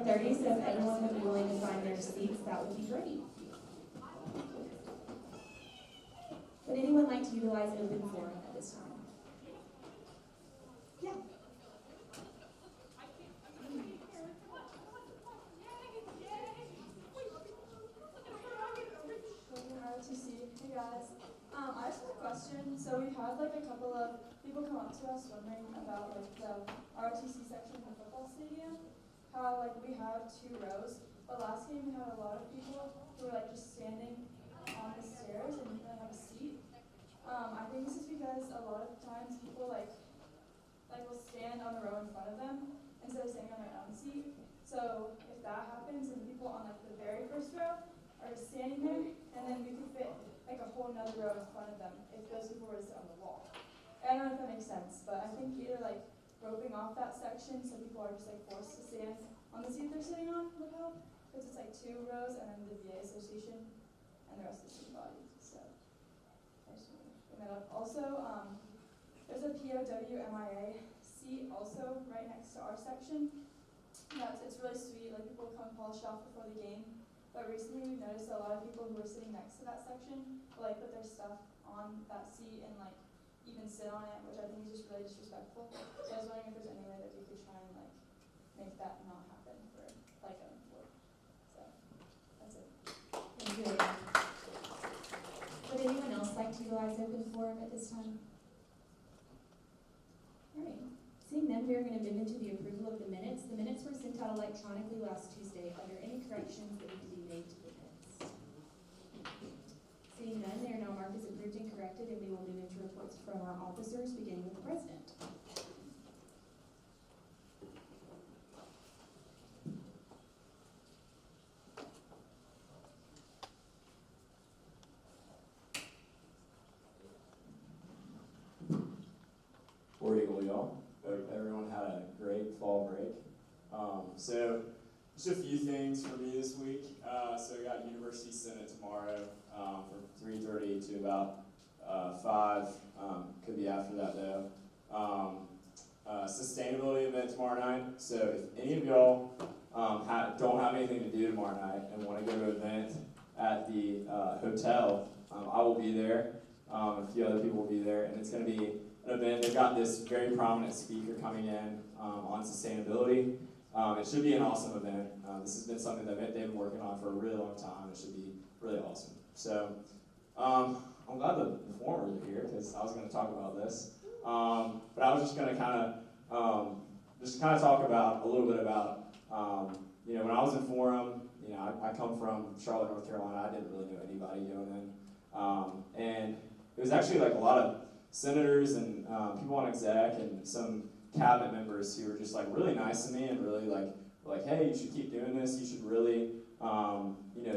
9:30, so if anyone would be willing to find their seats, that would be great. Would anyone like to utilize open forum at this time? Yeah. Hey guys, I just have a question. So we had like a couple of people come up to us wondering about like the ROTC section in the football stadium. How like we have 2 rows, but last game we had a lot of people who were like just standing on the stairs and didn't really have a seat. I think this is because a lot of times people like will stand on the row in front of them instead of standing on their own seat. So if that happens and the people on like the very first row are just standing there, and then we could fit like a whole nother row in front of them if those people were to sit on the wall. I don't know if that makes sense, but I think either like roping off that section so people are just like forced to stand on the seat they're sitting on would help, because it's like 2 rows and then the VA association and the rest of the student body. So I just want to bring that up. Also, there's a POW-MIA seat also right next to our section. It's really sweet. Like people come polish off before the game. But recently we've noticed a lot of people who are sitting next to that section will like put their stuff on that seat and like even sit on it, which I think is just really disrespectful. So I was wondering if there's any way that we could try and like make that not happen for like going forward. So that's it. Thank you. Would anyone else like to utilize open forum at this time? All right. Seeing none, we are going to move into the approval of the minutes. The minutes were sent out electronically last Tuesday. Are there any corrections that need to be made to the minutes? Seeing none, they are now marked as approved and corrected, and we will move into reports from our officers, beginning with the president. War Eagle, y'all. Hope everyone had a great fall break. So just a few things for me this week. So we got University Senate tomorrow from 3:30 to about 5. Could be after that though. Sustainability event tomorrow night. So if any of y'all don't have anything to do tomorrow night and want to go to an event at the hotel, I will be there. A few other people will be there, and it's going to be an event. They've got this very prominent speaker coming in on sustainability. It should be an awesome event. This has been something that they've been working on for a really long time. It should be really awesome. So I'm glad the performers are here because I was going to talk about this. But I was just going to kind of talk about a little bit about when I was in Forum. I come from Charlotte, North Carolina. I didn't really know anybody going in, and it was actually like a lot of senators and people on exec and some cabinet members who were just like really nice to me and really like, hey, you should keep doing this. You should really,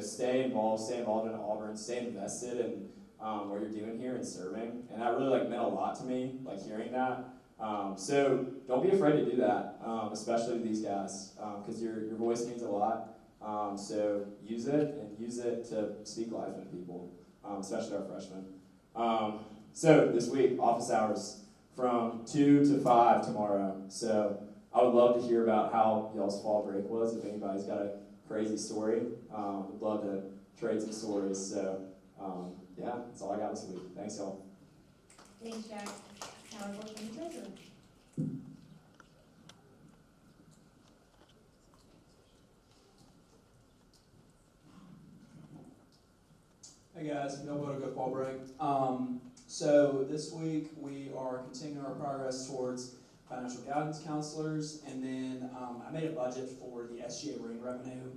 stay involved in Auburn, stay invested in what you're doing here and serving. And that really like meant a lot to me, like hearing that. So don't be afraid to do that, especially to these guys, because your voice means a lot. So use it and use it to speak life into people, especially our freshmen. So this week, office hours from 2 to 5 tomorrow. So I would love to hear about how y'all's fall break was. If anybody's got a crazy story, would love to trade some stories. So yeah, that's all I got this week. Thanks, y'all. Thanks, Jack. Now report from the treasurer. Hey guys, y'all had a good fall break. So this week we are continuing our progress towards financial guidance counselors, and then I made a budget for the SGA ring revenue.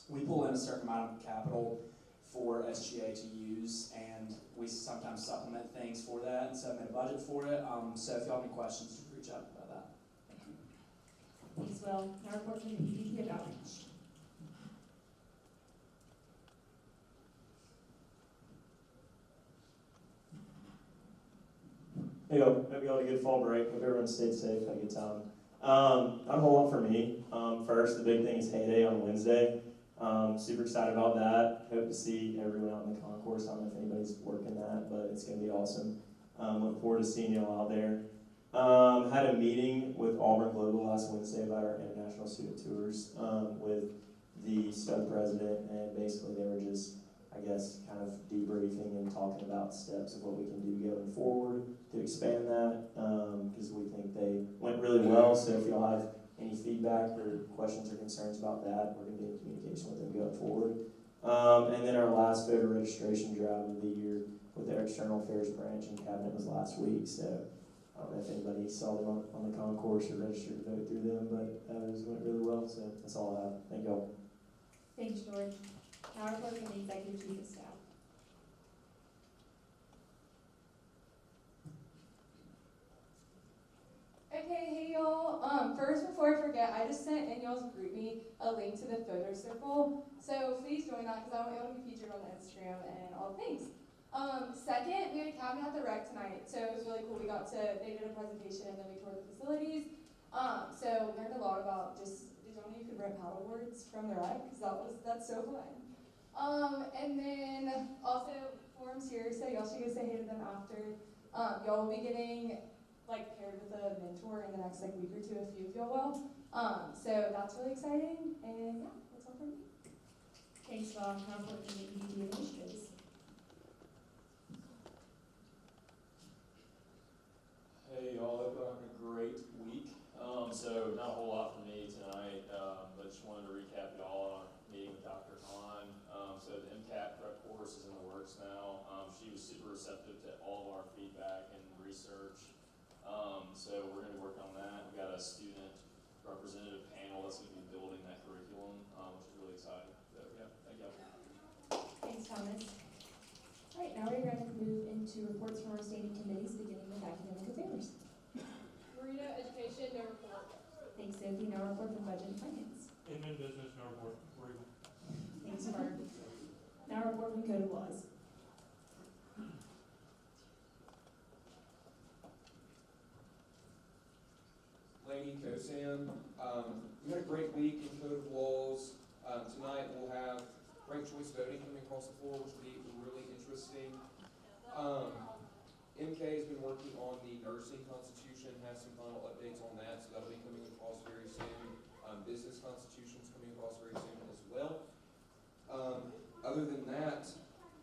We pull in a certain amount of capital for SGA to use, and we sometimes supplement things for that, and so I made a budget for it. So if y'all have any questions, just reach out about that. Thanks, Will. Now report from the EVP of Outreach. Hey, y'all. Hope y'all had a good fall break. Hope everyone stayed safe, had a good time. Not a whole lot for me. First, the big thing is Hay Day on Wednesday. Super excited about that. Hope to see everyone out in the concourse. I don't know if anybody's working that, but it's going to be awesome. Look forward to seeing y'all out there. Had a meeting with Auburn Global last Wednesday about our international student tours with the stud president, and basically they were just, I guess, kind of debriefing and talking about steps of what we can do going forward to expand that, because we think they went really well. So if y'all have any feedback or questions or concerns about that, we're going to be in communication with them going forward. And then our last voter registration drive of the year with the External Affairs Branch and Cabinet was last week. So I don't know if anybody saw them on the concourse or registered to vote through them, but it went really well. So that's all I have. Thank y'all. Thanks, George. Now report from the executive chief of staff. Okay, hey y'all. First, before I forget, I just sent in y'all's group me a link to the photo circle. So please join that because I want y'all to be featured on Instagram and all things. Second, we had a cabin at the rec tonight, so it was really cool. They did a presentation and then we toured the facilities. So learned a lot about did y'all know you could rent paddleboards from the rec? Because that's so fun. And then also forums here, so y'all should go say hey to them after. Y'all will be getting paired with a mentor in the next week or two, a few of y'all will. So that's really exciting, and yeah, that's all from me. Thanks, Bob. Now report from the EDD initiatives. Hey y'all, hope you're having a great week. So not a whole lot for me tonight, but just wanted to recap y'all on our meeting with Dr. Hahn. So the MCAT prep course is in the works now. She was super receptive to all of our feedback and research. So we're going to be working on that. We've got a student representative panel that's going to be building that curriculum, which is really exciting. So yeah, thank y'all. Thanks, Thomas. All right, now we're going to move into reports from our standing committees, beginning with academic affairs. Marita, education, no report. Thanks, Sophie. Now report from budget and finance. Admin business, no report. Thanks, Barb. Now report from code of laws. Lady Kosam. We had a great week in Code of Laws. Tonight we'll have ranked choice voting coming across the floor, which will be really interesting. MK has been working on the nursing constitution, has some final updates on that, so that'll be coming across very soon. Business constitution's coming across very soon as well. Other than that,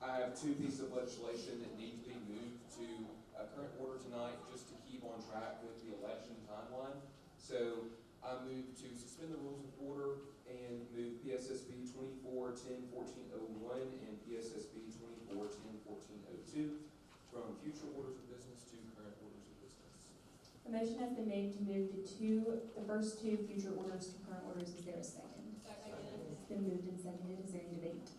I have two pieces of legislation that need to be moved to current order tonight just to keep on track with the election timeline. So I moved to suspend the rules of order and move PSSB 2410-1401 and PSSB 2410-1402 from future orders of business to current orders of business. The motion has been made to move the first two future orders to current orders. Is there a second? Second. It's been moved and seconded. Is there any debate?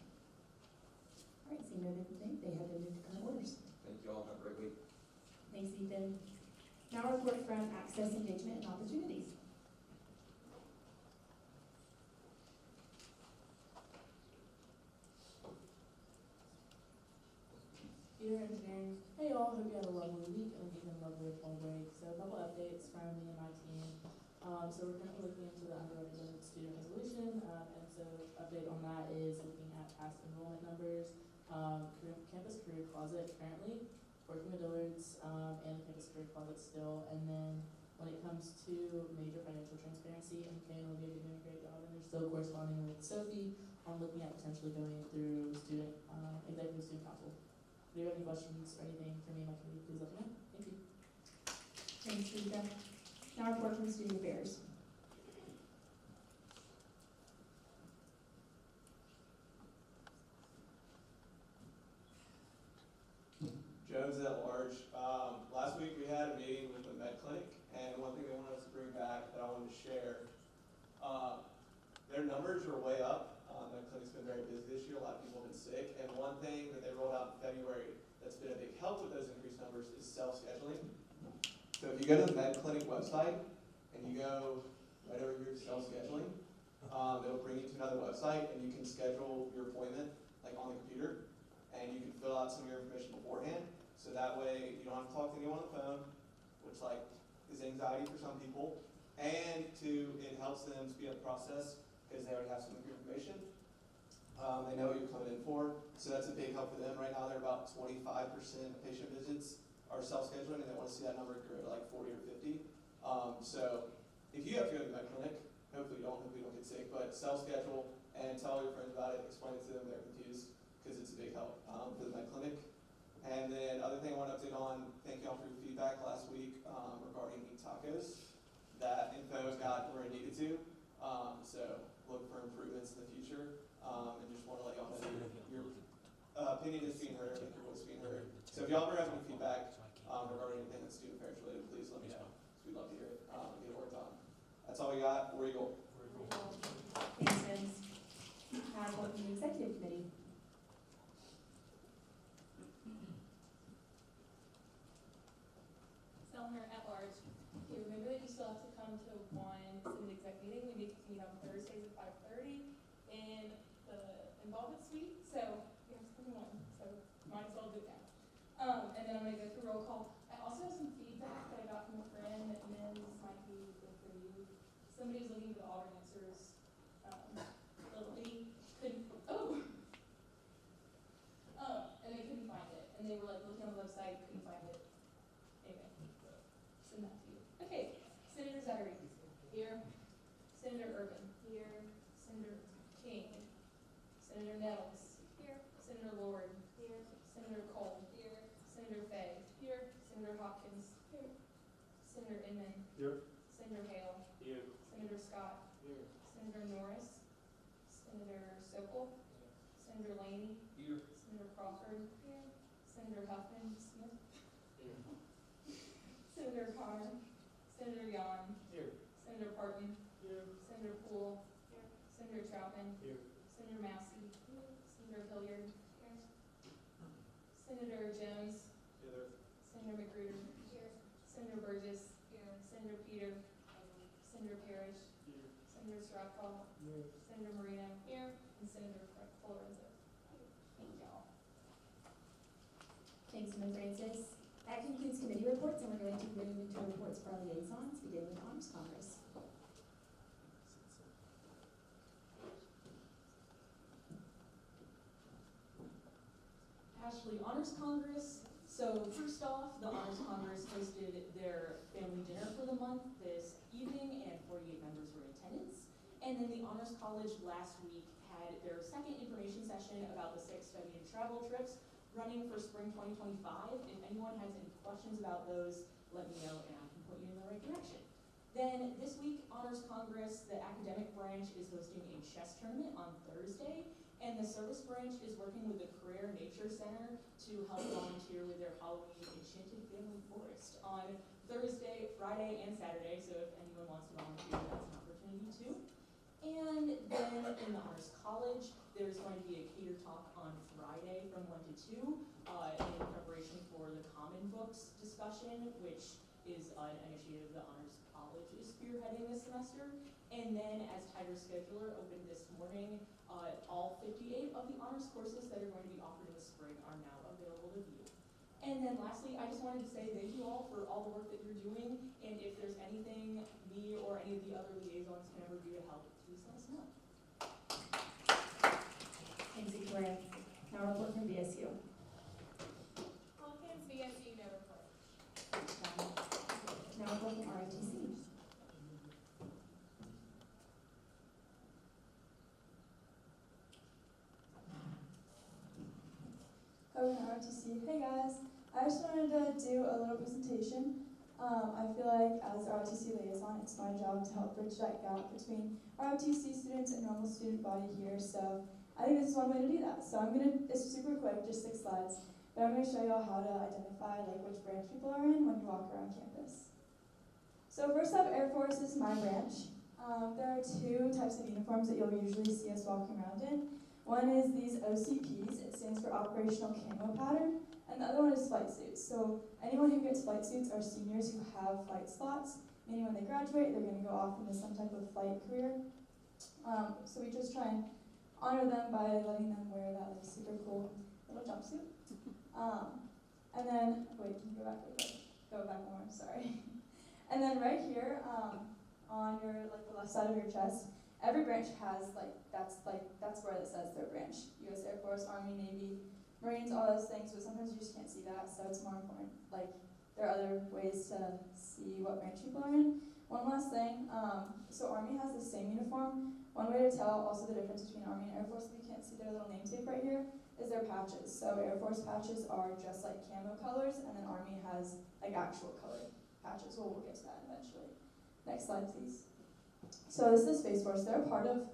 All right, seeing no debate, they have been moved to current orders. Thank you all. Have a great week. Thanks, Ethan. Now report from access, engagement, and opportunities. Peter Engineering. Hey y'all, hope you had a lovely week and even a lovely fall break. So a couple updates from me and my team. So we're currently looking into the underrepresented student resolution, and so update on that is looking at past enrollment numbers, campus career closet currently, working with Dillard's, and the campus career closet still, and then when it comes to major financial transparency, MK and Olivia are doing a great job, and they're still corresponding with Sophie on looking at potentially going through executive student council. If you have any questions or anything for me and my committee, please let me know. Thank you. Thanks, Rita. Now report from student affairs. Jones at large. Last week we had a meeting with the med clinic, and one thing they wanted us to bring back that I wanted to share, their numbers are way up. Med clinic's been very busy this year. A lot of people have been sick, and one thing that they rolled out in February that's been a big help with those increased numbers is self-scheduling. So if you go to the med clinic website and you go right over here to self-scheduling, it'll bring you to another website, and you can schedule your appointment on the computer, and you can fill out some of your information beforehand. So that way you don't have to talk to anyone on the phone, which is anxiety for some people, and it helps them speed up the process because they already have some of your information. They know what you're coming in for, so that's a big help for them. Right now they're about 25% of patient visits are self-scheduling, and they want to see that number grow to 40 or 50. So if you have to go to the med clinic, hopefully you don't get sick, but self-schedule and tell for the med clinic. And then other thing I want to update on, thank y'all for your feedback last week regarding meat tacos. That info got where it needed to, so look for improvements in the future. And just want to let y'all know your opinion is being heard, your voice being heard. So if y'all ever have any feedback regarding anything that's student affairs related, please let me know. We'd love to hear it, get it worked on. That's all we got. War Eagle. Thanks, Vince. Now, welcome to the executive committee. Selmer at large. Okay, remember that you still have to come to one Senate exec meeting. We meet on Thursdays at 5:30 in the involvement suite. So we have to come to one. So might as well do it now. And then I'm going to go through roll call. I also have some feedback that I got from a friend, and then this might be good for you. Somebody was looking for the Auburn answers. Little bitty couldn't. And they couldn't find it. And they were like looking on the website, couldn't find it. Anyway, send that to you. Okay, Senator Zachary, here. Senator Urban, here. Senator King, Senator Nettles, here. Senator Lord, here. Senator Cole, here. Senator Fay, here. Senator Hopkins, here. Senator Inman, Here. Senator Hale, Here. Senator Scott, Here. Senator Norris, Senator Sokol, Senator Laney, Here. Senator Crawford, here. Senator Huffman Smith, Here. Senator Connor, Senator Yon, Here. Senator Parton, Here. Senator Poole, here. Senator Troutman, Here. Senator Massey, here. Senator Hilliard, here. Senator Jones, Here. Senator McGruder, here. Senator Burgess, here. Senator Peter, Senator Parrish, Here. Senator Stratcall, Here. Senator Marino, here. And Senator Florenzo. Thank y'all. Thanks, Ms. Francis. That concludes committee reports, and we're going to move into reports for our liaisons, beginning with Honors Congress. Ashley Honors Congress. So first off, the Honors Congress hosted their family dinner for the month this evening, and 48 members were in attendance. And then the Honors College last week had their second information session about the 6 study and travel trips running for spring 2025. If anyone has any questions about those, let me know and I can point you in the right direction. Then this week, Honors Congress, the academic branch is hosting a chess tournament on Thursday, and the service branch is working with the Career Nature Center to help volunteer with their Halloween Enchanted Family Forest on Thursday, Friday, and Saturday, so if anyone wants to volunteer, that's an opportunity too. And then in the Honors College, there's going to be a cater talk on Friday from 1 to 2 in preparation for the Common Books discussion, which is an initiative the Honors College is spearheading this semester. And then as Tiger Scheduler opened this morning, all 58 of the honors courses that are going to be offered in the spring are now available to view. And then lastly, I just wanted to say thank you all for all the work that you're doing, and if there's anything me or any of the other liaisons can ever do to help, please let us know. Thanks, Victoria. Now report from BSU. Hawkins, BSU, no report. Now report from ROTC. Auburn ROTC. Hey guys, I just wanted to do a little presentation. I feel like as ROTC liaison, it's my job to help bridge that gap between ROTC students and normal student body here. So I think this is one way to do that. So it's super quick, just 6 slides, but I'm gonna show y'all how to identify like which branch people are in when you walk around campus. So first up, Air Force is my branch. There are 2 types of uniforms that you'll usually see us walking around in. One is these OCPs, it stands for Operational Camo Pattern, and the other one is flight suits. So anyone who gets flight suits are seniors who have flight slots, meaning when they graduate, they're gonna go off into some type of flight career. So we just try and honor them by letting them wear that like super cool little jumpsuit. And then, wait, can you go back real quick? Go back one more, sorry. And then right here, on your, like the left side of your chest, every branch has that's where it says their branch. U.S. Air Force, Army, Navy, Marines, all those things, but sometimes you just can't see that, so it's more important. Like, there are other ways to see what branch people are in. One last thing, so Army has the same uniform. One way to tell also the difference between Army and Air Force, if you can't see their little name tape right here, is their patches. So Air Force patches are just like camo colors, and then Army has like actual colored patches. Well, we'll get to that eventually. Next slide, please. So this is the Space Force. They're a part of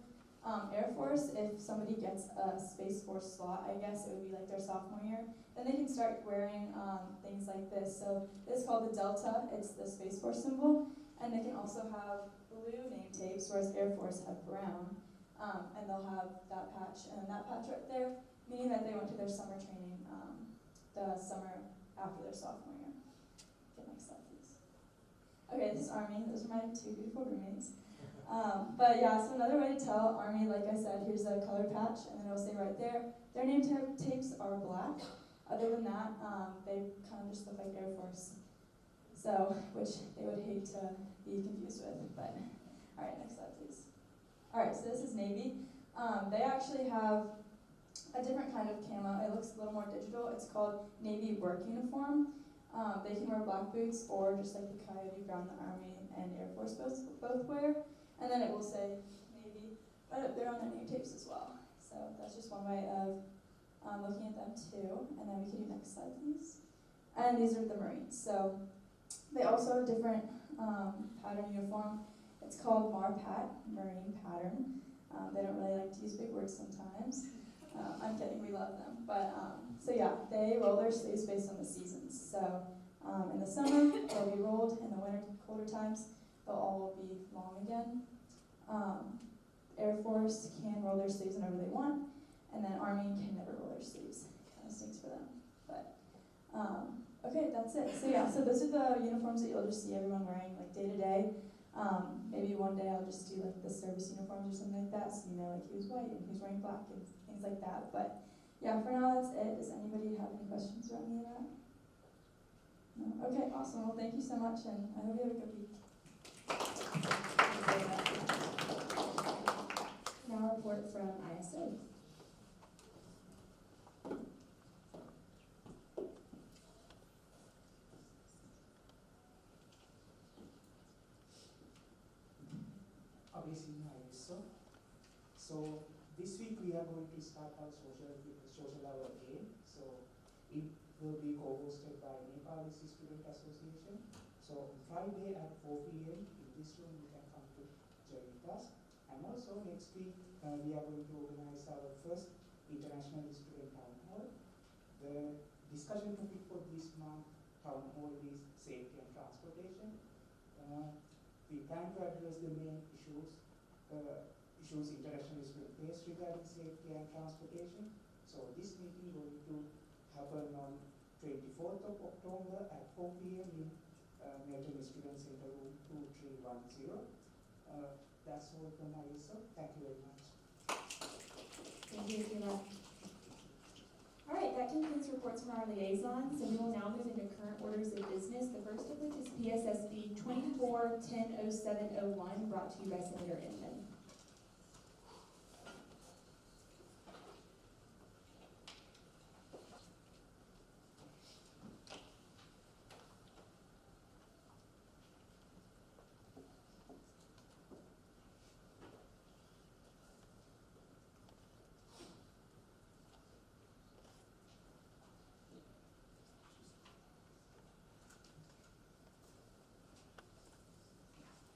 Air Force. If somebody gets a Space Force slot, I guess it would be like their sophomore year, then they can start wearing things like this. So this is called the Delta. It's the Space Force symbol. And they can also have blue name tapes, whereas Air Force have brown. And they'll have that patch and that patch right there, meaning that they went to their summer training the summer after their sophomore year. Okay, next slide, please. Okay, this is Army. Those are my two beautiful roommates. But yeah, so another way to tell Army, like I said, here's a colored patch, and then it'll say right there, their name tapes are black. Other than that, they kind of just look like Air Force. So, which they would hate to be confused with, but, all right, next slide, please. All right, so this is Navy. They actually have a different kind of camo. It looks a little more digital. It's called Navy work uniform. They can wear black boots or just like the coyote brown the Army and Air Force both wear. And then it will say Navy right up there on their name tapes as well. So that's just one way of looking at them too. And then we can do next slide, please. And these are the Marines. So they also have a different pattern uniform. It's called MARPAT, Marine Pattern. They don't really like to use big words sometimes. I'm kidding, we love them. But so yeah, they roll their sleeves based on the seasons. So in the summer, they'll be rolled. In the winter, colder times, they'll all be long again. Air Force can roll their sleeves whenever they want, and then Army can never roll their sleeves. Kind of stinks for them. But okay, that's it. So yeah, so those are the uniforms that you'll just see everyone wearing like day to day. Maybe one day I'll just do like the service uniforms or something like that, so you know like who's white and who's wearing black and things like that. But yeah, for now that's it. Does anybody have any questions about any of that? No? Okay, awesome. Well, thank you so much, and I hope you have a good week. Now a report from ISO. So this week we are going to start our social hour again. So it will be co-hosted by Nepalese Student Association. So on Friday at 4 p.m. in this room you can come to join with us. And also next week we are going to organize our first International Student Town Hall. The discussion topic for this month town hall is safety and transportation. We plan to address the main issues international students face regarding safety and transportation. So this meeting is going to happen on 24th of October at 4 p.m. in Milton Student Center room 2310. That's all from my side. Thank you very much. Thank you, Kayla. All right, that concludes reports from our liaisons. So we will now move into current orders of business. The first of which is PSSB 24100701, brought to you by Senator Inman.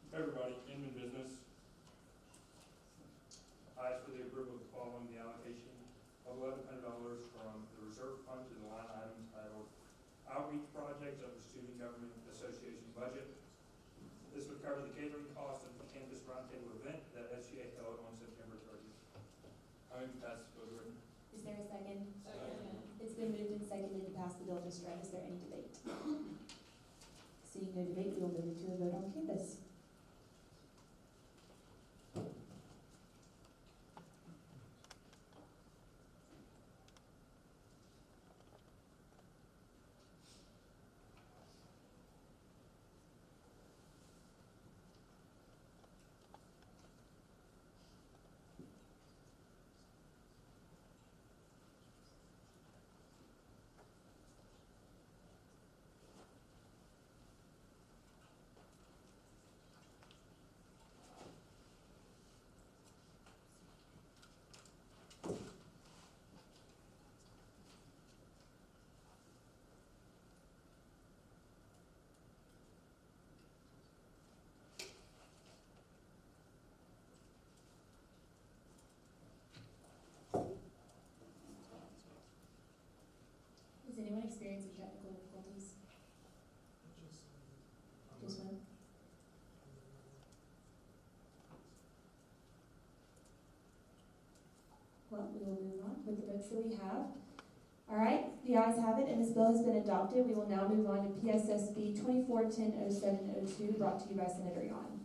Everybody, Inman business. I ask for the approval of the following: the allocation of $1,100 from the reserve fund to the line item titled Outreach Projects of the Student Government Association budget. This would cover the catering cost of the campus roundtable event that SGA held on September 30th. I move to pass this bill to written. Is there a second? Second. It's been moved and seconded to pass the bill just read. Is there any debate? Seeing no debate, we will move into a vote on canvas. Well, we will move on with the votes that we have. All right, the ayes have it, and this bill has been adopted. We will now move on to PSSB 24100702, brought to you by Senator Yon.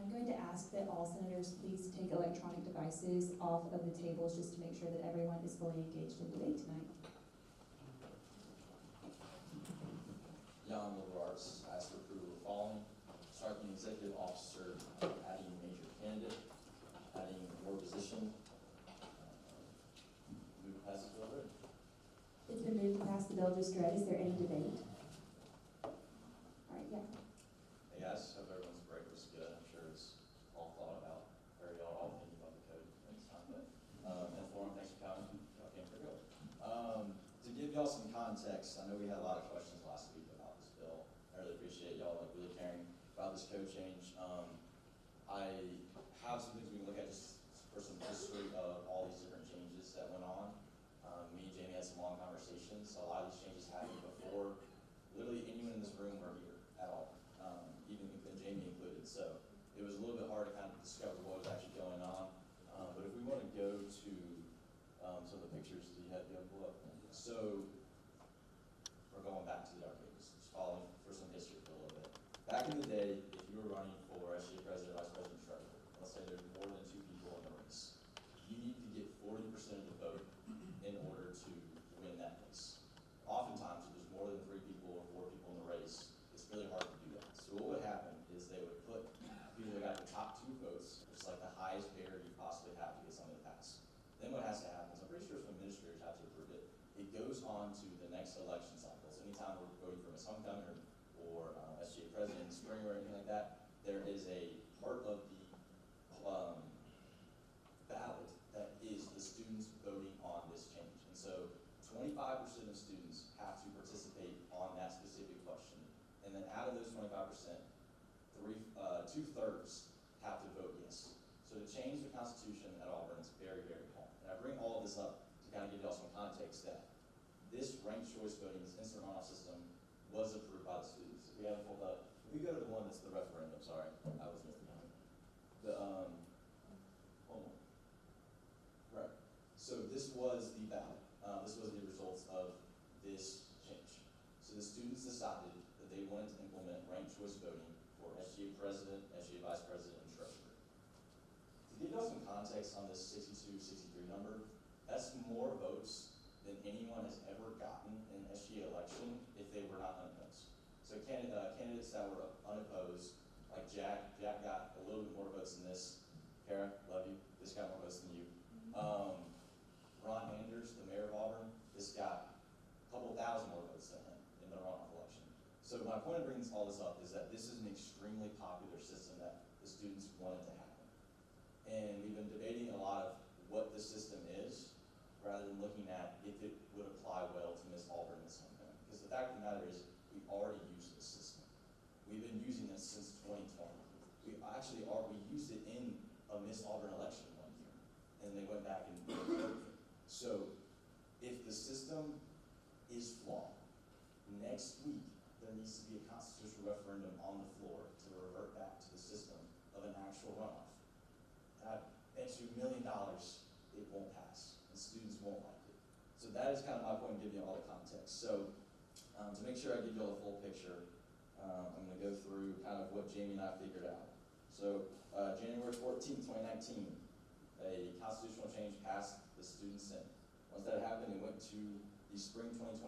I'm going to ask that all senators please take electronic devices off of the tables just to make sure that everyone is fully engaged in debate tonight. Jan Millards asks for approval of the following: striking executive officer, adding major candidate, adding more position. Move to pass the bill read. It's been moved to pass the bill just read. Is there any debate? All right, yeah. Hey guys, hope everyone's break was good. I'm sure it's all thought about, or y'all all thinking about the code at this time. But and Lauren, thanks for coming. Y'all came pretty good. To give y'all some context, I know we had a lot of questions last week about this bill. I really appreciate y'all like really caring about this code change. I have some things we can look at just for some history of all these different changes that went on. Me and Jamie had some long conversations. So a lot of these changes happened before literally anyone in this room were here at all, even Jamie included. So it was a little bit hard to kind of discover what was actually going on. But if we want to go to some of the pictures that you had to pull up. So we're going back to the dark ages, just following for some history for a little bit. Back in the day, if you were running for SGA president, vice president, treasurer, let's say there's more than 2 people in the race, you need to get 40% of the vote in order to win that race. Oftentimes, if there's more than 3 people or 4 people in the race, it's really hard to do that. So what would happen is they would put people that got the top 2 votes, which is like the highest barrier you possibly have to get something to pass. Then what has to happen is, I'm pretty sure some administrators have to approve it. It goes on to the next election cycle. So anytime we're voting for Ms. Homecoming or SGA president in the spring or anything like that, there is a part of the ballot that is the students voting on this change. And so 25% of students have to participate on that specific question. And then out of those 25%, 2/3 have to vote yes. So to change the Constitution at Auburn is very, very hard. And I bring all of this up to kind of give y'all some context that this ranked choice voting, this instant runoff system, was approved by the students. If we haven't pulled up, if we go to the one that's the referendum, sorry, I was missing one. Hold on. Right. So this was the ballot. This was the results of this change. So the students decided that they wanted to implement ranked choice voting for SGA president, SGA vice president, and treasurer. To give y'all some context on this 62-63 number, that's more votes than anyone has ever gotten in an SGA election if they were not unopposed. So candidates that were unopposed, like Jack got a little bit more votes than this. Kara, love you. This got more votes than you. Ron Anders, the mayor of Auburn, this got a couple thousand more votes than him in the runoff election. So my point of bringing all this up is that this is an extremely popular system that the students wanted to happen. And we've been debating a lot of what the system is, rather than looking at if it would apply well to Miss Auburn and Miss Homecoming. Because the fact of the matter is, we already use this system. We've been using this since 2020. We used it in a Miss Auburn election one year, and they went back and voted. So, if the system is flawed, next week there needs to be a constitutional referendum on the floor to revert back to the system of an actual runoff. And I bet you $1 million it won't pass. Students won't like it. So that is kind of my point of giving you all the context. So to make sure I give you all the full picture, I'm going to go through kind of what Jamie and I figured out. So January 14, 2019, a constitutional change passed the student senate. Once that happened, it went to the spring 2019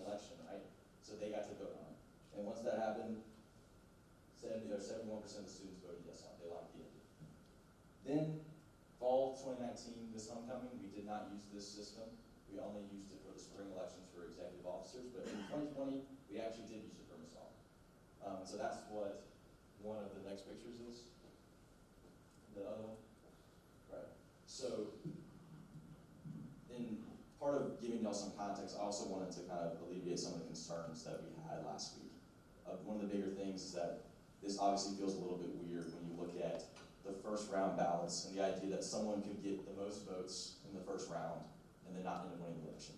election, right? So they got to vote on it. And once that happened, 71% of the students voted yes on it. They liked the idea. Then fall 2019, this homecoming, we did not use this system. We only used it for the spring elections for executive officers, but in 2020, we actually did use it for Miss Auburn. So that's what one of the next pictures is. The other one? Right. So, in part of giving y'all some context, I also wanted to kind of alleviate some of the concerns that we had last week. One of the bigger things is that this obviously feels a little bit weird when you look at the first round ballots and the idea that someone could get the most votes in the first round and then not end up winning the election.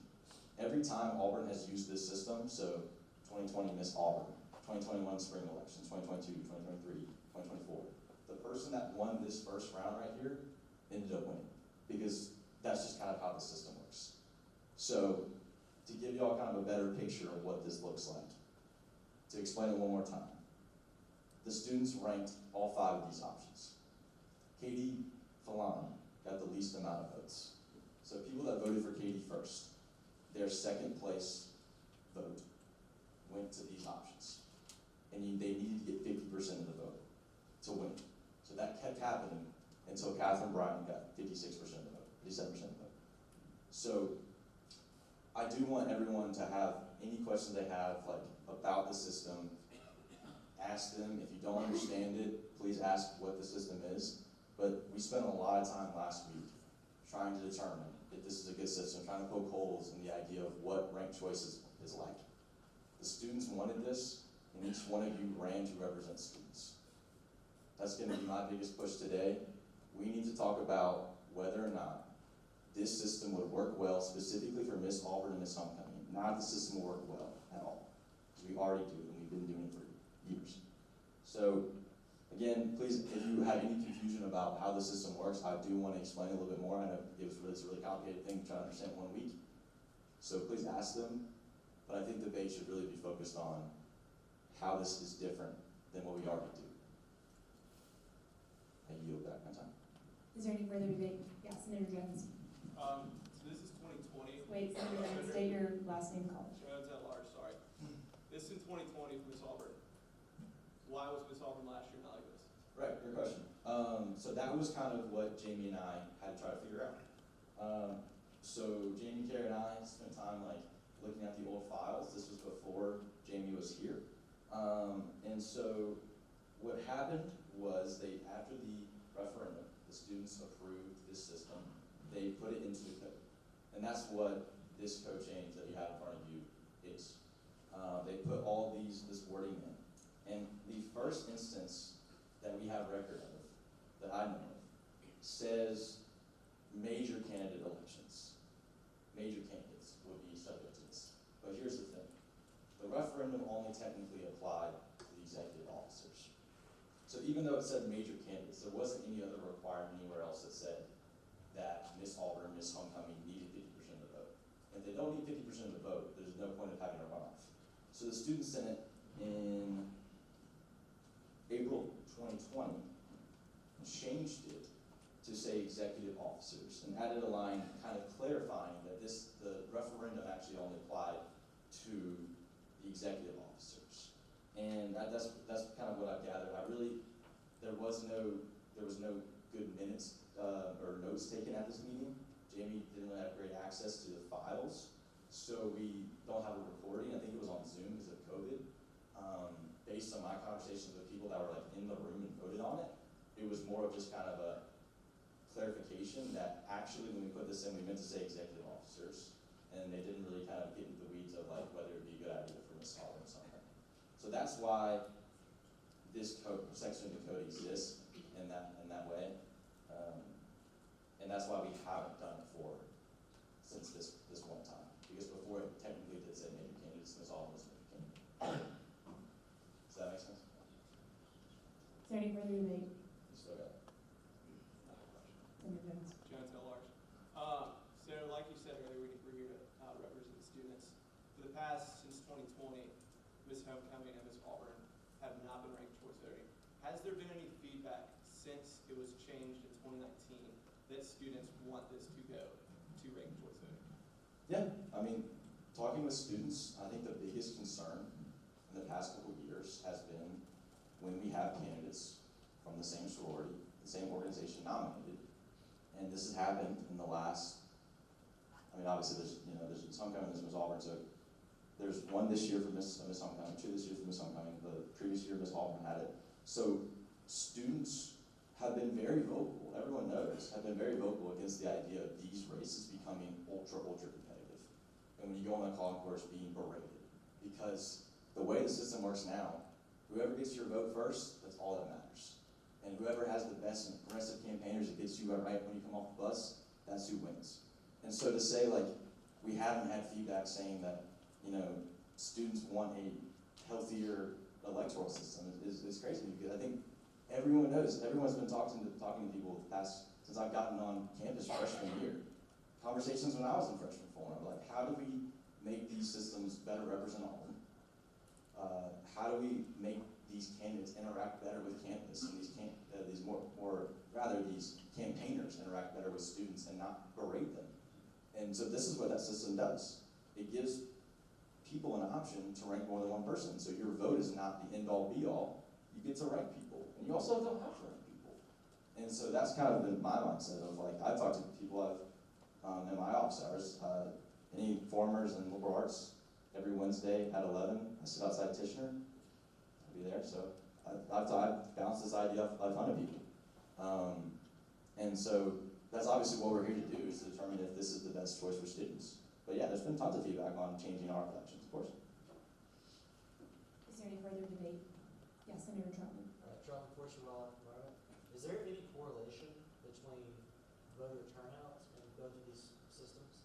Every time Auburn has used this system, so 2020 Miss Auburn, 2021 spring elections, 2022, 2023, 2024. The person that won this first round right here ended up winning, because that's just kind of how the system works. So, to give you all kind of a better picture of what this looks like, to explain it one more time, the students ranked all 5 of these options. Katie Falani got the least amount of votes. So people that voted for Katie first, their second place vote went to these options. And they needed to get 50% of the vote to win. So that kept happening until Catherine Bryant got 56% of the vote, 57% of the vote. So I do want everyone to have any questions they have, like, about the system. Ask them. If you don't understand it, please ask what the system is. But we spent a lot of time last week trying to determine if this is a good system, trying to poke holes in the idea of what ranked choice is like. The students wanted this, and each one of you ran to represent students. That's going to be my biggest push today. We need to talk about whether or not this system would work well, specifically for Miss Auburn and Miss Homecoming. Not the system will work well at all, because we already do, and we've been doing it for years. So, again, please, if you have any confusion about how the system works, I do want to explain a little bit more. I know it's a really complicated thing to try to understand in 1 week. So please ask them. But I think the debate should really be focused on how this is different than what we already do. I yield back my time. Is there any further debate? Yeah, Senator Jones. So this is 2020. Wait, Senator Jones, state your last name and college. Jones at large, sorry. This is in 2020 for Miss Auburn. Why was Miss Auburn last year not like this? Right, good question. So that was kind of what Jamie and I had to try to figure out. So Jamie, Carey, and I spent time looking at the old files. This was before Jamie was here. And so what happened was after the referendum, the students approved this system. They put it into the code. And that's what this code change that you have in front of you is. They put all this wording in. And the first instance that we have record of, that I know of, says major candidate elections. Major candidates would be subject to this. But here's the thing. The referendum only technically applied to the executive officers. So even though it said major candidates, there wasn't any other requirement anywhere else that said that Miss Auburn, Miss Homecoming needed 50% of the vote. If they don't need 50% of the vote, there's no point of having a runoff. So the Student Senate in April 2020 changed it to say executive officers and added a line kind of clarifying that the referendum actually only applied to the executive officers. And that's kind of what I've gathered. There was no good minutes or notes taken at this meeting. Jamie didn't really have great access to the files, so we don't have a recording. I think it was on Zoom because of COVID. Based on my conversations with people that were in the room and voted on it, it was more of just kind of a clarification that actually when we put this in, we meant to say executive officers, and they didn't really kind of get into the weeds of whether it would be a good idea for Miss Auburn or something. So that's why this section of the code exists in that way, and that's why we haven't done it since this one time, because before it technically did say major candidates, Miss Auburn was major candidate. Does that make sense? Is there any further debate? You still got it. Senator Jones. Jones at large. So like you said earlier, we're here to represent students. For the past, since 2020, Miss Homecoming and Miss Auburn have not been ranked choice voting. Has there been any feedback since it was changed in 2019 that students want this to go to ranked choice voting? Yeah, I mean, talking with students, I think the biggest concern in the past couple of years has been when we have candidates from the same sorority, the same organization nominated, and this has happened in the last, obviously there's Miss Homecoming, there's Miss Auburn, so there's one this year for Miss Homecoming, 2 this year for Miss Homecoming, the previous year Miss Auburn had it. So students have been very vocal, everyone knows, have been very vocal against the idea of these races becoming ultra competitive. And when you go on the concourse being berated, because the way the system works now, whoever gets your vote first, that's all that matters. And whoever has the best and aggressive campaigners that gets you right when you come off the bus, that's who wins. And so to say we haven't had feedback saying that, students want a healthier electoral system is crazy, because I think everyone knows, everyone's been talking to people since I've gotten on campus freshman year. Conversations when I was in freshman forum, like, how do we make these systems better represent Auburn? How do we make these candidates interact better with campus, and these campaigners interact better with students and not berate them? And so this is what that system does. It gives people an option to rank more than one person. So your vote is not the end-all be-all. You get to rank people, and you also don't have to rank people. And so that's kind of been my mindset of, like, I've talked to people in my office hours, any formers and liberal arts, every Wednesday at 11, I sit outside Tishner. I'll be there. So I've bounced this idea off a ton of people. And so that's obviously what we're here to do, is to determine if this is the best choice for students. But yeah, there's been tons of feedback on changing our elections, of course. Is there any further debate? Yes, Senator Trump. Trump, question on environment. Is there any correlation between voter turnout and both of these systems?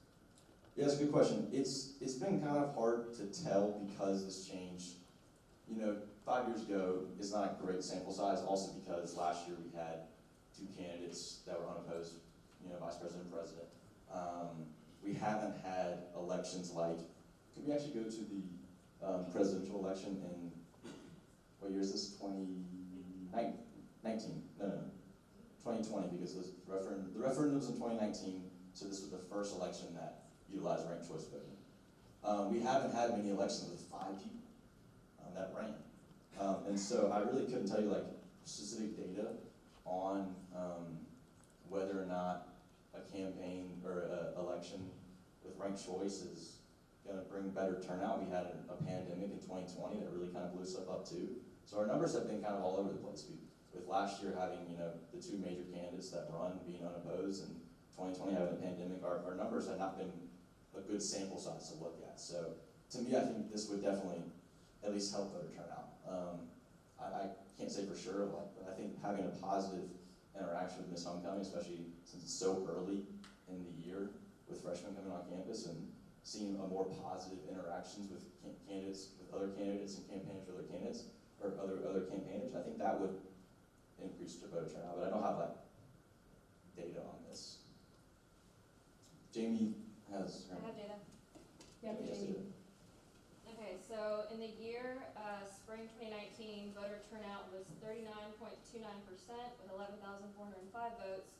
Yeah, that's a good question. It's been kind of hard to tell because this change, 5 years ago is not a great sample size, also because last year we had two candidates that were unopposed, vice president and president. We haven't had elections like, could we actually go to the presidential election in, what year is this, 2019? No, 2020, because the referendum was in 2019, so this was the first election that utilized ranked choice voting. We haven't had many elections with 5 people that ran. And so I really couldn't tell you like specific data on whether or not a campaign or an election with ranked choice is going to bring better turnout. We had a pandemic in 2020 that really kind of blew stuff up too. So our numbers have been kind of all over the place. With last year having, the two major candidates that run being unopposed, and 2020 having a pandemic, our numbers have not been a good sample size to look at. So to me, I think this would definitely at least help voter turnout. I can't say for sure, but I think having a positive interaction with Miss Homecoming, especially since it's so early in the year with freshmen coming on campus, and seeing a more positive interactions with candidates, with other candidates and campaigners for other candidates, or other campaigners, I think that would increase the voter turnout, but I don't have data on this. Jamie has her. I have data. Yeah, Yes, Jamie. Okay, so in the year, spring 2019, voter turnout was 39.29% with 11,405 votes.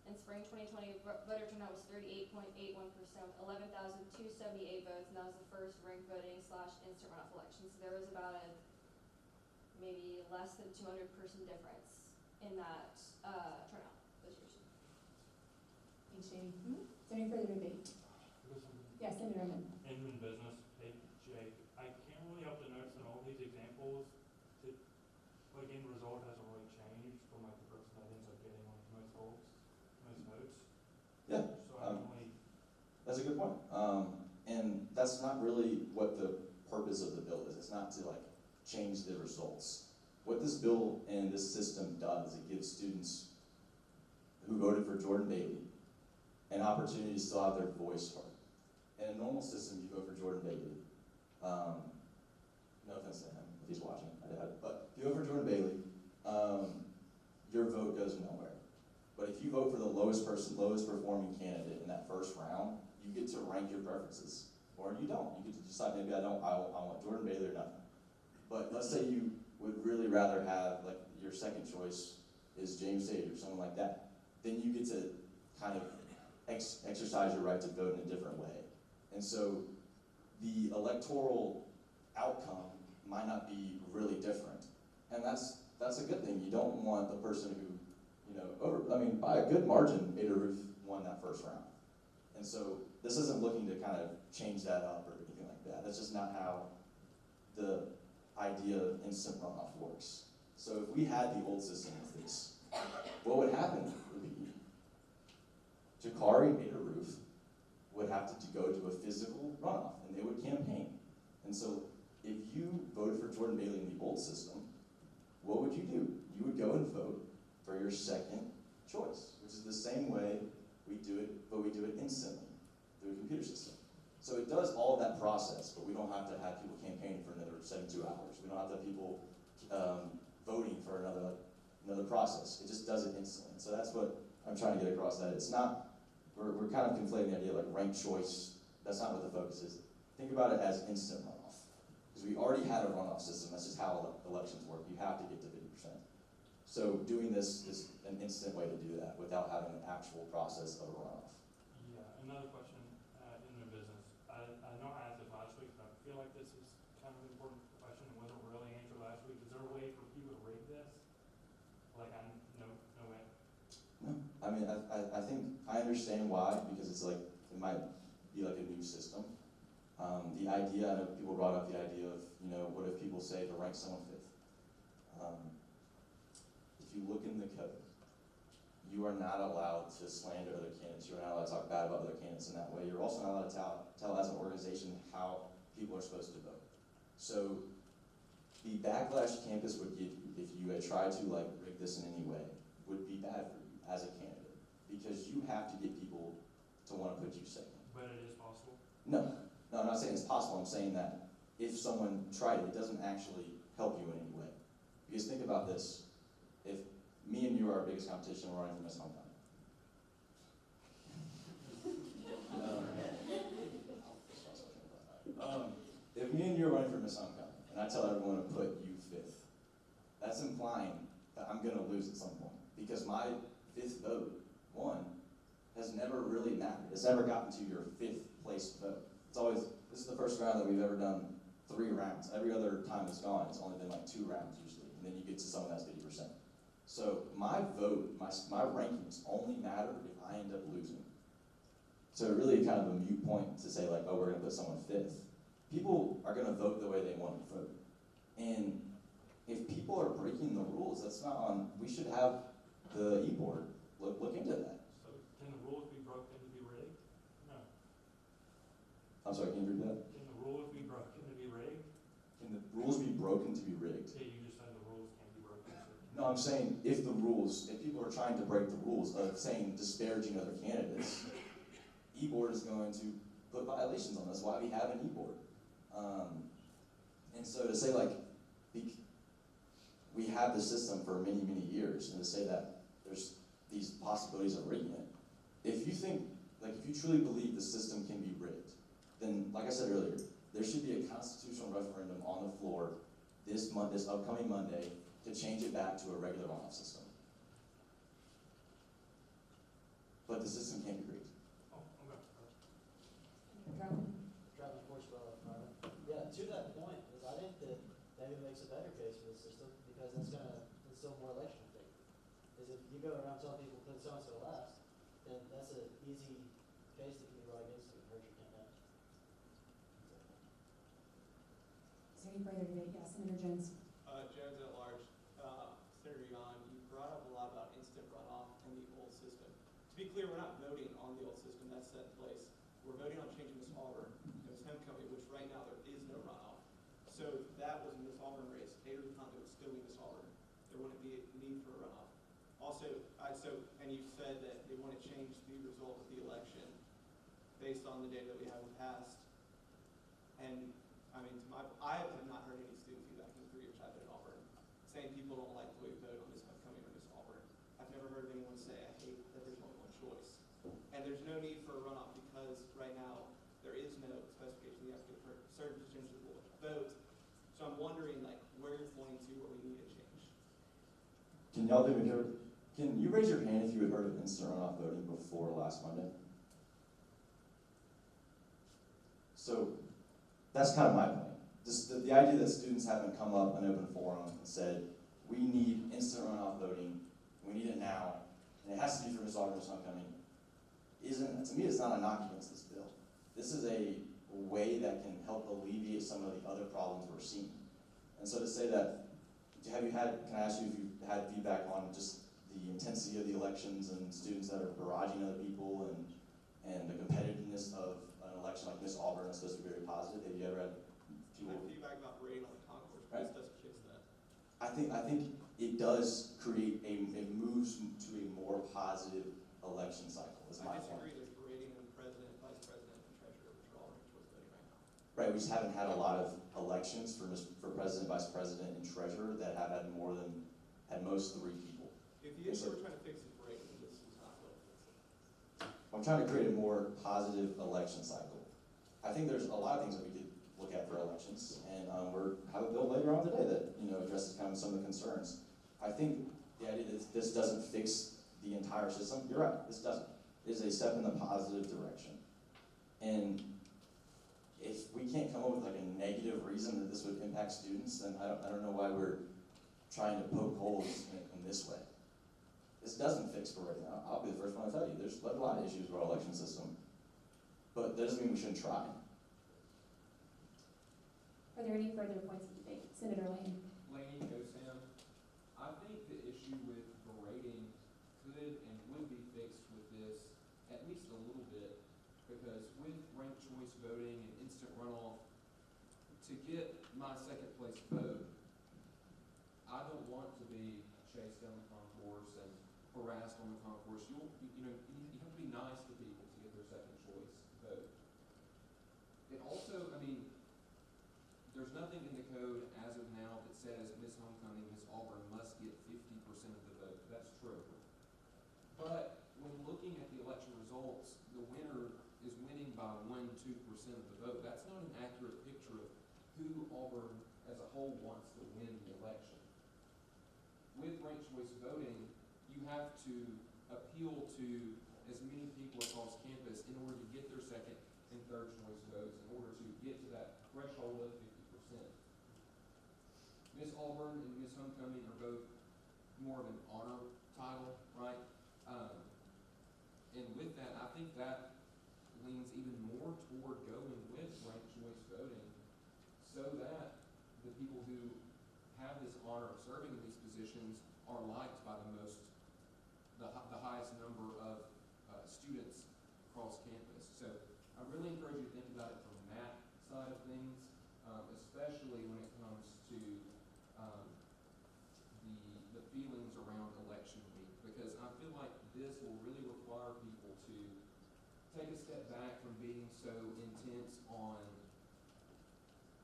In spring 2020, voter turnout was 38.81% with 11,278 votes, and that was the first ranked voting / instant runoff election. So there was about a maybe less than 200 person difference in that turnout those years. Thanks, Jamie. Is there any further debate? Yes, Senator Roman. In business, hey, Jake, I can't really help to notice in all these examples that, end result hasn't really changed from the person that ends up getting most votes. Yeah. So I don't really. That's a good point. And that's not really what the purpose of the bill is. It's not to change the results. What this bill and this system does, it gives students who voted for Jordan Bailey an opportunity to still have their voice heard. In a normal system, you vote for Jordan Bailey. No offense to him if he's watching, but if you vote for Jordan Bailey, your vote goes nowhere. But if you vote for the lowest performing candidate in that first round, you get to rank your preferences, or you don't. You get to decide, maybe I want Jordan Bailey or nothing. But let's say you would really rather have, your second choice is James Sage or someone like that. Then you get to kind of exercise your right to vote in a different way. And so the electoral outcome might not be really different. And that's a good thing. You don't want the person who, by a good margin, Ada Ruth won that first round. And so this isn't looking to kind of change that up or anything like that. That's just not how the idea of instant runoff works. So if we had the old system with this, what would happen would be Jakari and Ada Ruth would have to go to a physical runoff, and they would campaign. And so if you voted for Jordan Bailey in the old system, what would you do? You would go and vote for your second choice, which is the same way we do it, but we do it instantly through a computer system. So it does all of that process, but we don't have to have people campaigning for another 72 hours. We don't have to have people voting for another process. It just does it instantly. So that's what I'm trying to get across, that it's not, we're kind of conflating the idea of like ranked choice. That's not what the focus is. Think about it as instant runoff. Because we already had a runoff system. That's just how elections work. You have to get to 50%. So doing this is an instant way to do that without having an actual process of a runoff. Yeah, another question in the business. I know I asked it last week, but I feel like this is kind of an important question and wasn't really answered last week. Is there a way for people to rig this? Like, no way. No, I mean, I think I understand why, because it's like, it might be like a new system. The idea, I know people brought up the idea of, what if people say to rank someone 5th? If you look in the code, you are not allowed to slander other candidates. You are not allowed to talk bad about other candidates in that way. You're also not allowed to tell as an organization how people are supposed to vote. So the backlash campus would give you if you had tried to rig this in any way would be bad for you as a candidate, because you have to get people to want to put you second. But it is possible? No, I'm not saying it's possible. I'm saying that if someone tried it, it doesn't actually help you in any way. Because think about this. If me and you are our biggest competition, we're running for Miss Homecoming. If me and you are running for Miss Homecoming, and I tell everyone to put you 5th, that's implying that I'm going to lose at some point. Because my 5th vote, has never really mattered. It's never gotten to your 5th place vote. It's always, this is the first round that we've ever done 3 rounds. Every other time it's gone, it's only been like 2 rounds usually, and then you get to someone that's 50%. So my vote, my rankings only matter if I end up losing. So really kind of a moot point to say like, oh, we're gonna put someone 5th. People are gonna vote the way they want to vote. And if people are breaking the rules, that's not on, we should have the e-board look into that. So can the rules be broken to be rigged? No. I'm sorry, can you repeat that? Can the rules be broken to be rigged? Can the rules be broken to be rigged? Yeah, you just said the rules can't be broken. So. No, I'm saying if people are trying to break the rules of saying disparaging other candidates, e-board is going to put violations on. That's why we have an e-board. And so to say like, we have the system for many, many years, and to say that there's these possibilities of rigging it, if you think, like if you truly believe the system can be rigged, then like I said earlier, there should be a constitutional referendum on the floor this upcoming Monday to change it back to a regular runoff system. But the system can't be rigged. Oh, okay. Driving sports well, yeah, to that point, is I think that maybe makes a better case for the system, because that's gonna instill more election faith. Is if you go around telling people put so-and-so last, then that's an easy case that can be brought against you and hurt your campaign. Is there any further debate? Yeah, Senator Jones. Jones at large. Senator Yon, you brought up a lot about instant runoff and the old system. To be clear, we're not voting on the old system that's set in place. We're voting on changing Miss Auburn to Miss Homecoming, which right now there is no runoff. So if that was a Miss Auburn race, Taylor Conte would still be Miss Auburn. There wouldn't be a need for a runoff. Also, and you said that they want to change the result of the election based on the data that we have in the past. And I mean, I have not heard any student feedback in the 3 years I've been at Auburn saying people don't like the way we vote on Miss Homecoming or Miss Auburn. I've never heard of anyone say, I hate that there's only one choice. And there's no need for a runoff because right now there is no specification. You have to get a certain percentage of the vote. So I'm wondering like where you're pointing to where we need a change. Can y'all even hear? Can you raise your hand if you had heard of instant runoff voting before last Monday? So that's kind of my point. Just the idea that students haven't come up an open forum and said, we need instant runoff voting, we need it now, and it has to be for Ms. Auburn Miss Homecoming, to me, it's not a knock against this bill. This is a way that can help alleviate some of the other problems we're seeing. And so to say that, can I ask you if you've had feedback on just the intensity of the elections and students that are barraging other people and the competitiveness of an election like Miss Auburn is supposed to be very positive? Have you ever had people? I have feedback about rating on the concourse, but this doesn't fix that. I think it does create it moves to a more positive election cycle, is my point. I disagree. There's rating on the president, vice president, and treasurer, which are all ranked choices. right, we just haven't had a lot of elections for president, vice president, and treasurer that have had more than, at most 3 people. If the issue we're trying to fix is break, this is not what it is. I'm trying to create a more positive election cycle. I think there's a lot of things that we could look at for elections, and we're have a bill later on today that addresses kind of some of the concerns. I think the idea that this doesn't fix the entire system, you're right, this doesn't. It is a step in the positive direction. And if we can't come up with like a negative reason that this would impact students, then I don't know why we're trying to poke holes in this way. This doesn't fix for right now. I'll be the first one to tell you, there's a lot of issues with our election system, but that doesn't mean we shouldn't try. Are there any further points of debate? Senator Lane. Laney, go Sam. I think the issue with grading could and would be fixed with this at least a little bit, because with ranked choice voting and instant runoff, to get my second place vote, I don't want to be chased down the concourse and harassed on the concourse. You have to be nice to people to get their second choice vote. It also, I mean, there's nothing in the code as of now that says Miss Homecoming, Miss Auburn must get 50% of the vote. That's true. But when looking at the election results, the winner is winning by 1-2% of the vote. That's not an accurate picture of who Auburn as a whole wants to win the election. With ranked choice voting, you have to appeal to as many people across campus in order to get their second and third choice votes, in order to get to that threshold of 50%. Miss Auburn and Miss Homecoming are both more of an honor title, right? And with that, I think that leans even more toward going with ranked choice voting, so that the people who have this honor of serving in these positions are liked by the highest number of students across campus. So I really encourage you to think about it from that side of things, especially when it comes to the feelings around election week, because I feel like this will really require people to take a step back from being so intense on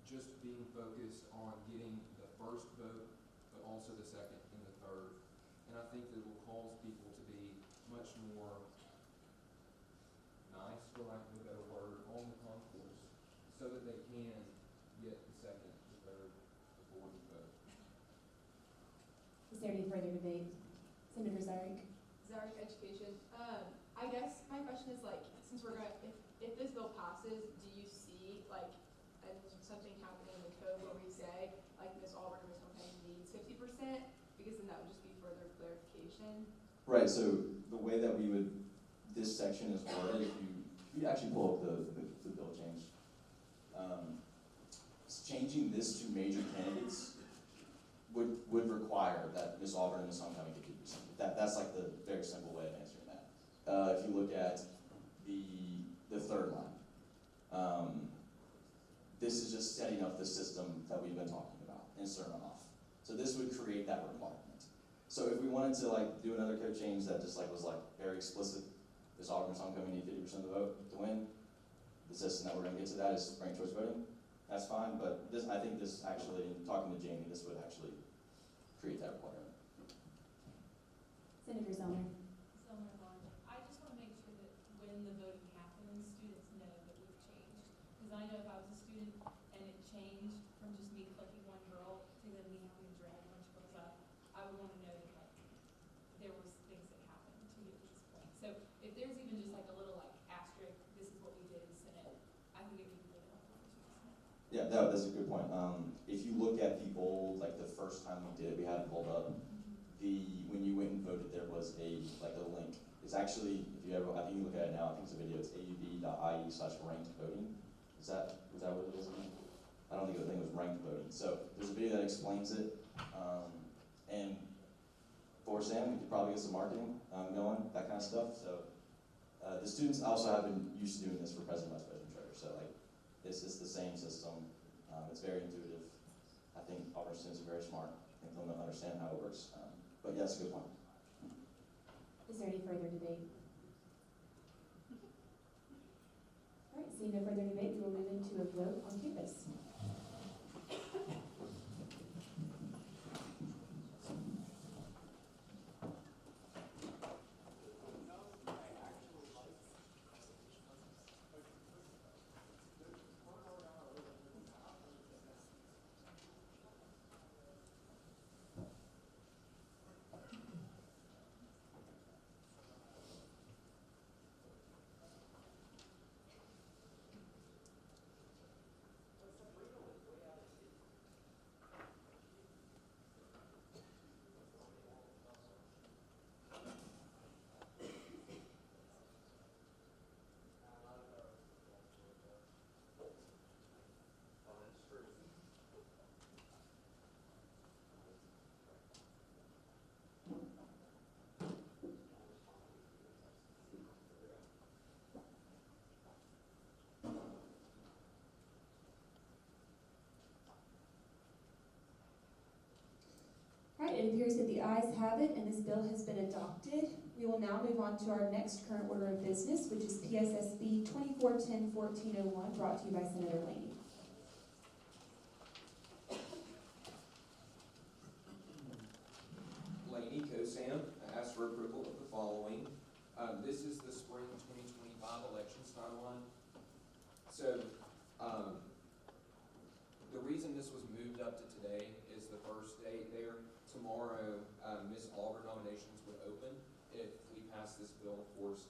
just being focused on getting the first vote, but also the second and the third. And I think that it will cause people to be much more nice, for lack of a better word, on the concourse, so that they can get the second, the third, the fourth vote. Is there any further debate? Senator Zarek. Zarek Education. I guess my question is, like, since we're gonna, if this bill passes, do you see like something happening in the code where we say like Miss Auburn or Miss Homecoming needs 50%, because then that would just be further clarification. Right, so the way that this section is worded, if you actually pull up the bill change, changing this to major candidates would require that Miss Auburn and Miss Homecoming get 50%. That's like the very simple way of answering that. If you look at the third line, this is just setting up the system that we've been talking about, insert runoff. So this would create that requirement. So if we wanted to like do another code change that just like was like very explicit, Miss Auburn, Miss Homecoming need 50% of the vote to win, the system that we're going to get to that is ranked choice voting. That's fine, but I think this actually, talking to Jamie, this would actually create that requirement. Senator Zellner. I just want to make sure that when the voting happens, students know that we've changed. Because I know if I was a student and it changed from just me clicking one girl to then me having to drag a bunch of girls up, I would want to know that like there was things that happened to get to this point. So if there's even just like a little like asterisk, this is what we did in Senate, I think it would be really helpful for students. Yeah, that's a good point. If you look at the old, like the first time we did it, we had it pulled up. When you went and voted, there was a link. It's actually, if you ever, I think you look at it now, I think it's a video, it's aub.ie/ranked voting. Was that what it is? I don't think it was ranked voting. So there's a video that explains it. And for Sam, we could probably get some marketing going, that kind of stuff. So the students also have been used to doing this for president, vice president, treasurer. So like, it's the same system. It's very intuitive. I think Auburn students are very smart. I think they'll understand how it works. But yeah, that's a good point. Is there any further debate? All right, seeing no further debate, we will move into a vote on it appears that the ayes have it, and this bill has been adopted. We will now move on to our next current order of business, which is PSSB 2410-1401, brought to you by Senator Laney. Laney, COSAM, I ask for approval of the following. This is the spring 2025 elections timeline. So, the reason this was moved up to today is the first date there. Tomorrow, Miss Auburn nominations would open. If we pass this bill, of course,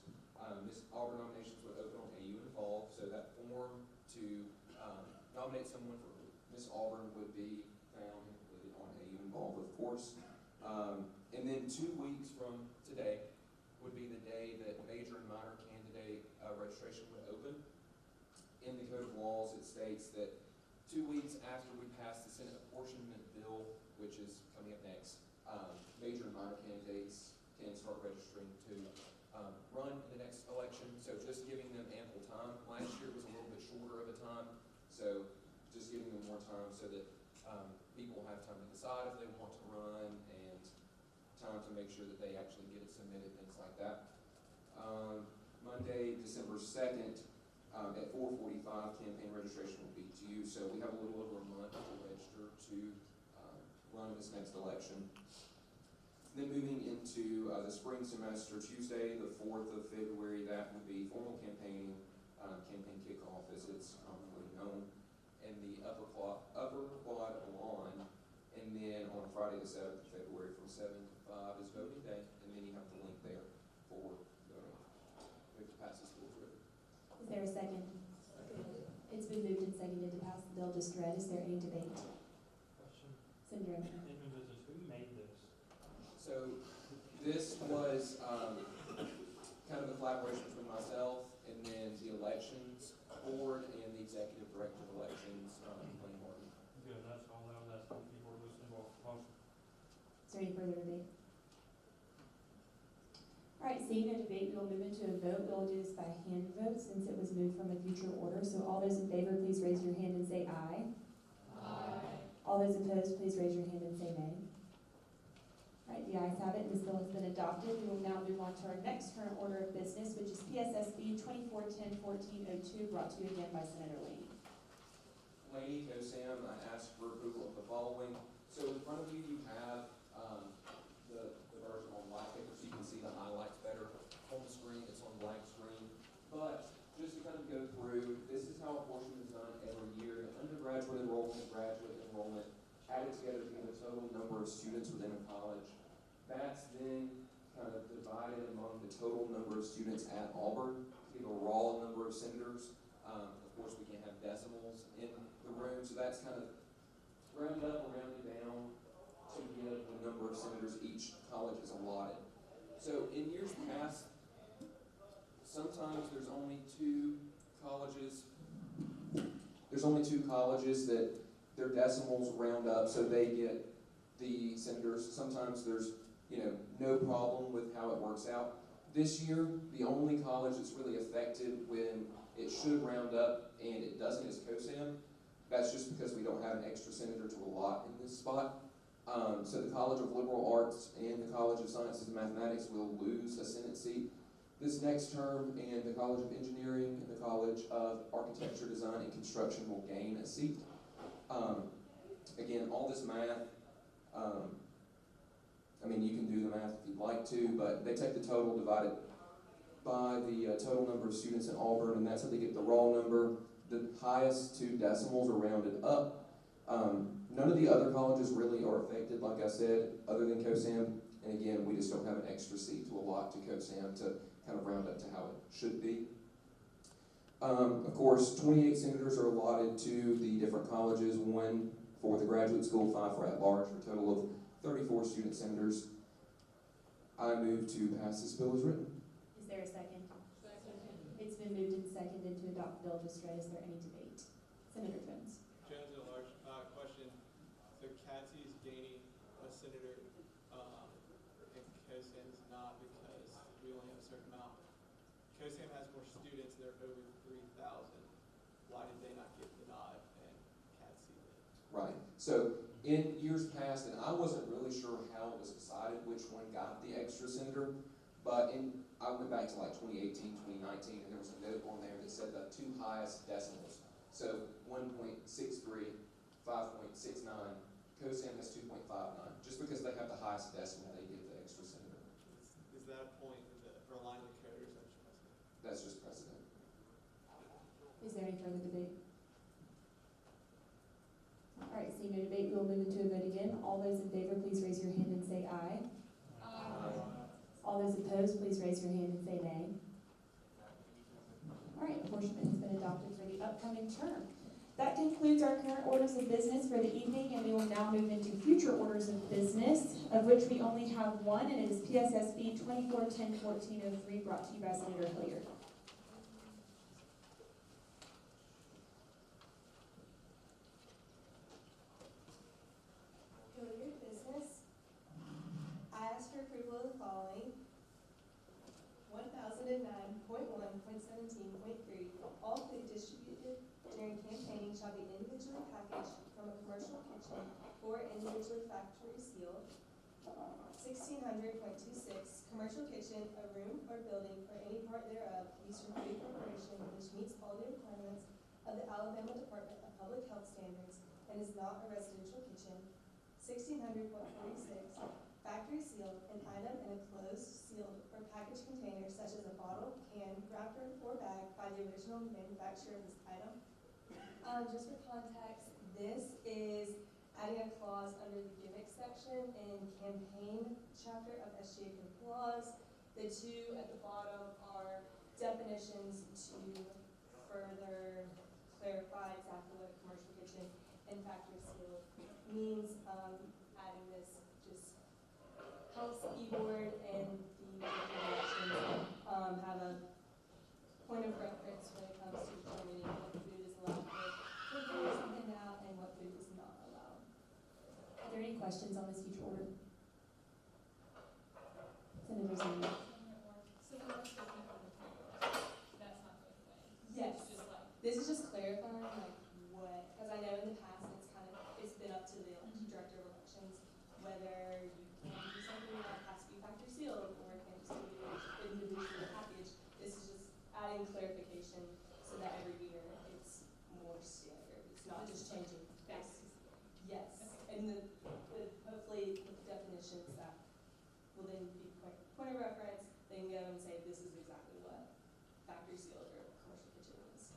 Miss Auburn nominations would open on AU Involved, so that form to nominate someone for Miss Auburn would be found on AU Involved, of course. And then 2 weeks from today would be the day that major and minor candidate registration would open. In the Code of Laws, it states that 2 weeks after we pass the Senate apportionment bill, which is coming up next, major and minor candidates can start registering to run in the next election. So just giving them ample time. Last year was a little bit shorter of a time, so just giving them more time so that people have time to decide if they want to run and time to make sure that they actually get it submitted, things like that. Monday, December 2nd, at 4:45, campaign registration will be due, so we have a little over a month to register to run this next election. Then moving into the spring semester, Tuesday, the 4th of February, that would be formal campaigning, campaign kickoff as it's commonly known, in the upper quad lawn. And then on Friday, the 7th of February, from 7 to 5 is voting day, and then you have the link there for voting. We have to pass this bill through. Is there a second? It's been moved and seconded to pass the bill just read. Is there any debate? Question. Senator Anderson. Who made this? So this was kind of a collaboration between myself and then the elections board and the executive director of elections, Blaine Martin. Good, that's all I was asking before listening to motion. Is there any further debate? All right, seeing no debate, we will move into a vote. We will do this by hand vote since it was moved from a future order. So all those in favor, please raise your hand and say aye. Aye. All those opposed, please raise your hand and say nay. All right, the ayes have it, and this bill has been adopted. We will now move on to our next current order of business, which is PSSB 2410-1402, brought to you again by Senator Laney. Laney, COSAM, I ask for approval of the following. So in front of you, you have the version on black paper, so you can see the highlights better. On the screen, it's on blank screen. But just to kind of go through, this is how apportionment is done every year. The undergraduate enrollment, graduate enrollment, added together to give a total number of students within a college. That's then kind of divided among the total number of students at Auburn to give a raw number of senators. Of course, we can't have decimals in the room, so that's kind of rounded up or rounded down to give the number of senators each college is allotted. So in years past, sometimes there's only two colleges that their decimals round up, so they get the senators. Sometimes there's no problem with how it works out. This year, the only college that's really affected when it should round up and it doesn't is COSAM. That's just because we don't have an extra senator to allot in this spot. So the College of Liberal Arts and the College of Sciences and Mathematics will lose a Senate seat this next term, and the College of Engineering and the College of Architecture, Design, and Construction will gain a seat. Again, all this math, you can do the math if you'd like to, but they take the total, divide it by the total number of students in Auburn, and that's how they get the raw number. The highest two decimals are rounded up. None of the other colleges really are affected, like I said, other than COSAM. And again, we just don't have an extra seat to allot to COSAM to kind of round up to how it should be. Of course, 28 senators are allotted to the different colleges, 1 for the graduate school, 5 for at-large, for a total of 34 student senators. I move to pass this bill as written. Is there a second? Second. It's been moved and seconded to adopt the bill just read. Is there any debate? Senator Jones. Jones at large. Question. So CATSI is gaining a senator, and COSAM is not because we only have a certain amount. COSAM has more students, they're over 3,000. Why did they not get the nod and CATSI did? Right. So In years past, and I wasn't really sure how it was decided which one got the extra senator, but I went back to like 2018, 2019, and there was a note on there that said the two highest decimals. So 1.63, 5.69, COSAM has 2.59. Just because they have the highest decimal, they get the extra senator. Is that a point for a line of carriers? That's just precedent. Is there any further debate? All right, seeing no debate, we will move into a vote again. All those in favor, please raise your hand and say aye. All those opposed, please raise your hand and say nay. All right, apportionment has been adopted for the upcoming term. That concludes our current orders of business for the evening, and we will now move into future orders of business, of which we only have one, and it is PSSB 24101403, brought to you by Senator Hilliard. Hilliard Business. I ask for approval of the following. 1009.1.17.3. All food distributed during campaigning shall be individually packaged from a commercial kitchen or individually factory sealed. 1600.26. Commercial kitchen, a room or building or any part thereof used for food preparation which meets all the requirements of the Alabama Department of Public Health Standards and is not a residential kitchen. 1600.46. Factory sealed, an item in a closed, sealed, or packaged container such as a bottle, can, wrapper, or bag by the original manufacturer of this item. Just for context, this is adding a clause under the gimmick section in campaign chapter of SGA code clause. The two at the bottom are definitions to further clarify exactly what a commercial kitchen and factory sealed means. Adding this just helps e-board and the elections have a point of reference when it comes to determining what food is allowed for food and now and what food is not allowed. Are there any questions on this future order? Senator Zimmer. So the rest of the that's not going away. Yes. It's just like, This is just clarifying like what, because I know in the past it's been up to the director of elections whether you can do something that has to be factory sealed or can just be individually packaged. This is just adding clarification so that every year it's more standard. It's not just changing. Yes, and the hopefully with the definitions that will then be point of reference. They can go and say this is exactly what factory sealed or commercial kitchen is.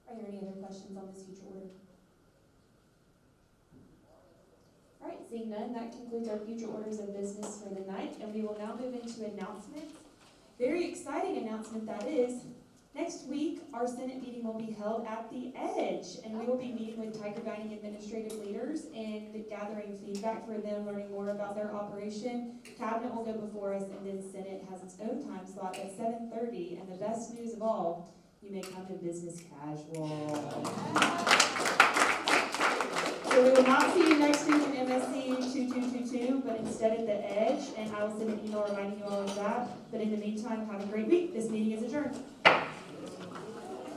Are there any other questions on this future order? All right, seeing none, that concludes our future orders of business for the night, and we will now move into announcements. Very exciting announcement that is. Next week, our Senate meeting will be held at the Edge, and we will be meeting with Tiger Dining administrative leaders and gathering feedback for them, learning more about their operation. Cabinet will go before us, and then Senate has its own time slot at 7:30, and the best news of all, you may come to business casual. So we will not see you next week in MSC 2222, but instead at the Edge, and I will send an email reminding you all of that. But in the meantime, have a great week. This meeting is adjourned.